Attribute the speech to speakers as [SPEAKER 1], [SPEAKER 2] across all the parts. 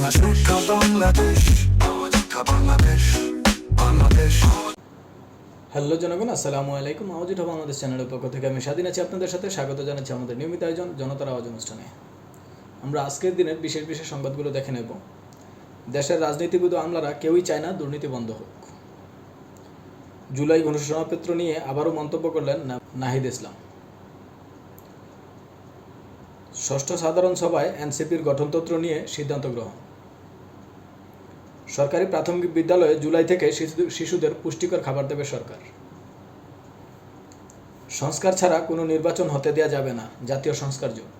[SPEAKER 1] Hello জনগণ, আসসালামু আলাইকুম। আওয়াজ উঠা বাংলাদেশ চ্যানেলের পক্ষ থেকে আমি স্বাধীন আছি আপনাদের সাথে স্বাগত জানাচ্ছি আমাদের নিয়মিত আয়োজন জনতার আওয়াজ অনুষ্ঠানে। আমরা আজকের দিনের বিশেষ বিশেষ সংবাদগুলো দেখে নেব। দেশের রাজনীতিবিদ ও আমলারা কেউই চায় না দুর্নীতি বন্ধ হোক। জুলাই ঘোষণাপত্র নিয়ে আবারও মন্তব্য করলেন নাহিদ ইসলাম। ষষ্ঠ সাধারণ সভায় এনসিপির গঠনতন্ত্র নিয়ে সিদ্ধান্ত গ্রহণ। সরকারি প্রাথমিক বিদ্যালয়ে জুলাই থেকে শিশুদের পুষ্টিকর খাবার দেবে সরকার। সংস্কার ছাড়া কোনো নির্বাচন হতে দেওয়া যাবে না, জাতীয় সংস্কার জোট।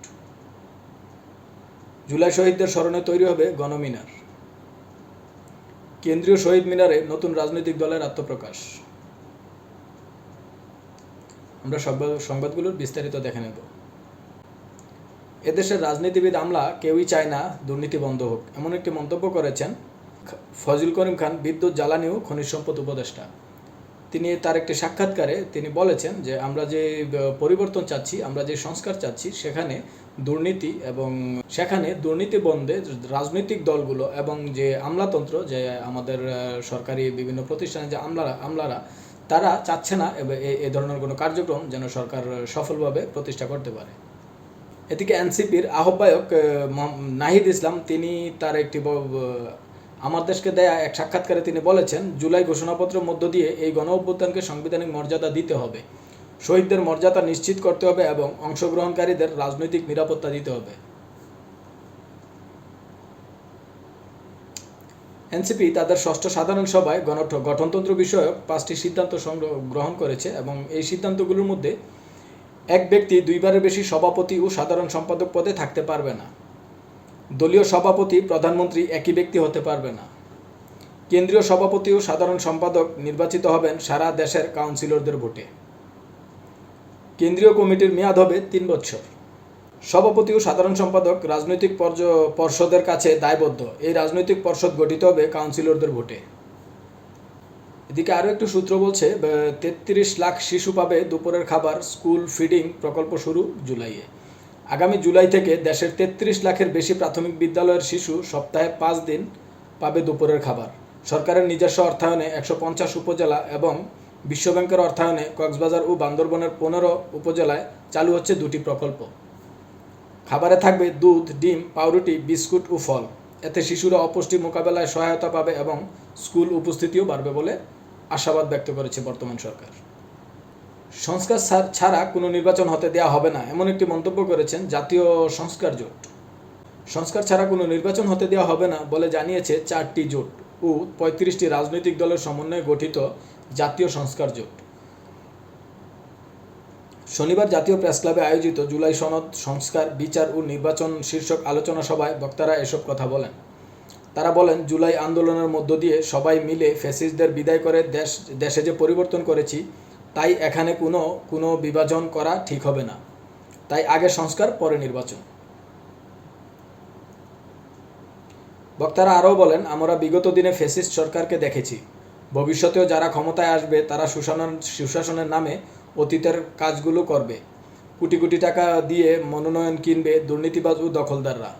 [SPEAKER 1] জুলাই শহীদদের স্মরণে তৈরি হবে গণমিনার। কেন্দ্রীয় শহীদ মিনারে নতুন রাজনৈতিক দলের আত্মপ্রকাশ। আমরা সংবাদগুলোর বিস্তারিত দেখে নেব। এদেশের রাজনীতিবিদ আমলা কেউই চায় না দুর্নীতি বন্ধ হোক, এমন একটি মন্তব্য করেছেন ফজল করিম খান, বিদ্যুৎ, জ্বালানি ও খনিজ সম্পদ উপদেষ্টা। তিনি তার একটি সাক্ষাৎকারে তিনি বলেছেন যে আমরা যে পরিবর্তন চাচ্ছি, আমরা যে সংস্কার চাচ্ছি, সেখানে দুর্নীতি বন্ধে রাজনৈতিক দলগুলো এবং যে আমলাতন্ত্র, যে আমাদের সরকারি বিভিন্ন প্রতিষ্ঠানে যে আমলারা তারা চাচ্ছে না এ ধরনের কোনো কার্যক্রম যেন সরকার সফলভাবে প্রতিষ্ঠা করতে পারে। এদিকে এনসিপির আহ্বায়ক নাহিদ ইসলাম তিনি তার একটি আমার দেশকে দেয়া এক সাক্ষাৎকারে তিনি বলেছেন, জুলাই ঘোষণাপত্রের মধ্য দিয়ে এই গণ অভ্যুত্থানকে সাংবিধানিক মর্যাদা দিতে হবে, শহীদদের মর্যাদা নিশ্চিত করতে হবে এবং অংশগ্রহণকারীদের রাজনৈতিক নিরাপত্তা দিতে হবে। এনসিপি তাদের ষষ্ঠ সাধারণ সভায় গঠনতন্ত্র বিষয়ক 5টি সিদ্ধান্ত গ্রহণ করেছে এবং এই সিদ্ধান্তগুলোর মধ্যে এক ব্যক্তি দুইবারের বেশি সভাপতি ও সাধারণ সম্পাদক পদে থাকতে পারবে না। দলীয় সভাপতি, প্রধানমন্ত্রী একই ব্যক্তি হতে পারবে না। কেন্দ্রীয় সভাপতি ও সাধারণ সম্পাদক নির্বাচিত হবেন সারা দেশের কাউন্সিলরদের ভোটে। কেন্দ্রীয় কমিটির মেয়াদ হবে 3 বছর। সভাপতি ও সাধারণ সম্পাদক রাজনৈতিক পর্ষদের কাছে দায়বদ্ধ। এই রাজনৈতিক পর্ষদ গঠিত হবে কাউন্সিলরদের ভোটে। এদিকে আরও একটু সূত্র বলছে 33 লাখ শিশু পাবে দুপুরের খাবার, স্কুল ফিডিং প্রকল্প শুরু জুলাইয়ে। আগামী জুলাই থেকে দেশের 33 লাখের বেশি প্রাথমিক বিদ্যালয়ের শিশু সপ্তাহে 5 দিন পাবে দুপুরের খাবার। সরকারের নিজস্ব অর্থায়নে 150 উপজেলা এবং বিশ্বব্যাংকের অর্থায়নে কক্সবাজার ও বান্দরবনের 15 উপজেলায় চালু হচ্ছে 2টি প্রকল্প। খাবারে থাকবে দুধ, ডিম, পাউরুটি, বিস্কুট ও ফল। এতে শিশুরা অপুষ্টি মোকাবেলায় সহায়তা পাবে এবং স্কুল উপস্থিতিও বাড়বে বলে আশাবাদ ব্যক্ত করেছে বর্তমান সরকার। সংস্কার ছাড়া কোনো নির্বাচন হতে দেওয়া হবে না, এমন একটি মন্তব্য করেছেন জাতীয় সংস্কার জোট। সংস্কার ছাড়া কোনো নির্বাচন হতে দেওয়া হবে না বলে জানিয়েছে 4টি জোট ও 35টি রাজনৈতিক দলের সমন্বয়ে গঠিত জাতীয় সংস্কার জোট। শনিবার জাতীয় প্রেসক্লাবে আয়োজিত জুলাই সনদ সংস্কার, বিচার ও নির্বাচন শীর্ষক আলোচনা সভায় বক্তারা এসব কথা বলেন। তারা বলেন, জুলাই আন্দোলনের মধ্য দিয়ে সবাই মিলে ফ্যাসিস্টদের বিদায় করে দেশে যে পরিবর্তন করেছি, তাই এখানে কোনো বিভাজন করা ঠিক হবে না। তাই আগে সংস্কার, পরে নির্বাচন। বক্তারা আরও বলেন, আমরা বিগত দিনে ফ্যাসিস্ট সরকারকে দেখেছি। ভবিষ্যতেও যারা ক্ষমতায় আসবে তারা সুশাসনের নামে অতীতের কাজগুলো করবে। কোটি কোটি টাকা দিয়ে মনোনয়ন কিনবে দুর্নীতিবাজ ও দখলদাররা।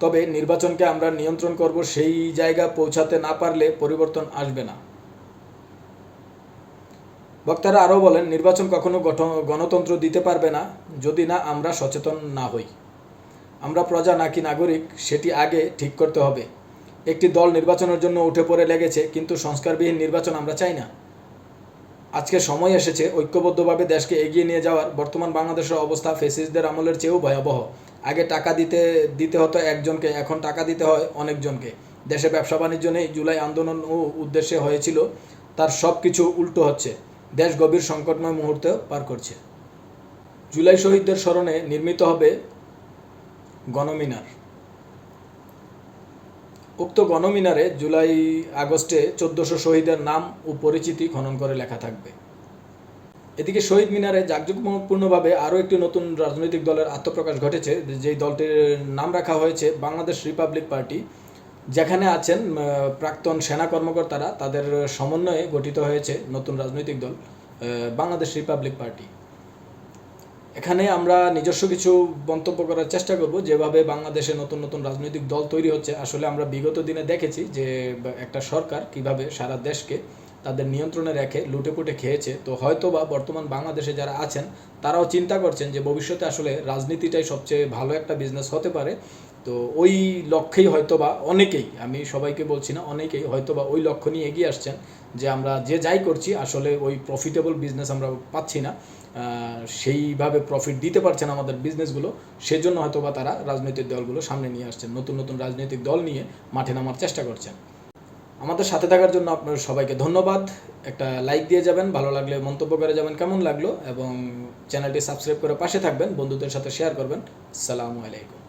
[SPEAKER 1] তবে নির্বাচনকে আমরা নিয়ন্ত্রণ করব, সেই জায়গা পৌঁছাতে না পারলে পরিবর্তন আসবে না। বক্তারা আরও বলেন, নির্বাচন কখনো গণতন্ত্র দিতে পারবে না যদি না আমরা সচেতন না হই। আমরা প্রজা নাকি নাগরিক সেটি আগে ঠিক করতে হবে। একটি দল নির্বাচনের জন্য উঠে পড়ে লেগেছে, কিন্তু সংস্কারবিহীন নির্বাচন আমরা চাই না। আজকে সময় এসেছে ঐক্যবদ্ধভাবে দেশকে এগিয়ে নিয়ে যাওয়ার। বর্তমান বাংলাদেশের অবস্থা ফ্যাসিস্টদের আমলের চেয়েও ভয়াবহ। আগে টাকা দিতে হতো একজনকে, এখন টাকা দিতে হয় অনেকজনকে। দেশে ব্যবসা বাণিজ্য নেই, জুলাই আন্দোলন ও উদ্দেশ্যে হয়েছিল, তার সব কিছু উল্টো হচ্ছে। দেশ গভীর সংকটময় মুহূর্তে পার করছে। জুলাই শহীদদের স্মরণে নির্মিত হবে গণমিনার। উক্ত গণমিনারে জুলাই আগস্টে 1400 শহীদের নাম ও পরিচিতি খনন করে লেখা থাকবে। এদিকে শহীদ মিনারে জাঁকজমকপূর্ণভাবে আরও একটি নতুন রাজনৈতিক দলের আত্মপ্রকাশ ঘটেছে, যেই দলটির নাম রাখা হয়েছে বাংলাদেশ রিপাবলিক পার্টি। যেখানে আছেন প্রাক্তন সেনা কর্মকর্তারা, তাদের সমন্বয়ে গঠিত হয়েছে নতুন রাজনৈতিক দল বাংলাদেশ রিপাবলিক পার্টি। এখানে আমরা নিজস্ব কিছু মন্তব্য করার চেষ্টা করব। যেভাবে বাংলাদেশে নতুন নতুন রাজনৈতিক দল তৈরি হচ্ছে, আসলে আমরা বিগত দিনে দেখেছি যে একটা সরকার কিভাবে সারা দেশকে তাদের নিয়ন্ত্রণে রেখে লুটেপুটে খেয়েছে। তো হয়তো বা বর্তমান বাংলাদেশে যারা আছেন তারাও চিন্তা করছেন যে ভবিষ্যতে আসলে রাজনীতিটাই সবচেয়ে ভালো একটা বিজনেস হতে পারে। তো ওই লক্ষ্যেই হয়তোবা অনেকেই, আমি সবাইকে বলছি না, অনেকেই হয়তোবা ওই লক্ষ্য নিয়ে এগিয়ে আসছেন যে আমরা যে যাই করছি আসলে ওই প্রফিটেবল বিজনেস আমরা পাচ্ছি না, সেইভাবে প্রফিট দিতে পারছেন আমাদের বিজনেসগুলো। সেজন্য হয়তোবা তারা রাজনৈতিক দলগুলো সামনে নিয়ে আসছেন, নতুন নতুন রাজনৈতিক দল নিয়ে মাঠে নামার চেষ্টা করছেন। আমাদের সাথে থাকার জন্য আপনার সবাইকে ধন্যবাদ। একটা লাইক দিয়ে যাবেন, ভালো লাগলে মন্তব্য করে যাবেন কেমন লাগলো, এবং চ্যানেলটি সাবস্ক্রাইব করে পাশে থাকবেন, বন্ধুদের সাথে শেয়ার করবেন। আসসালামু আলাইকুম।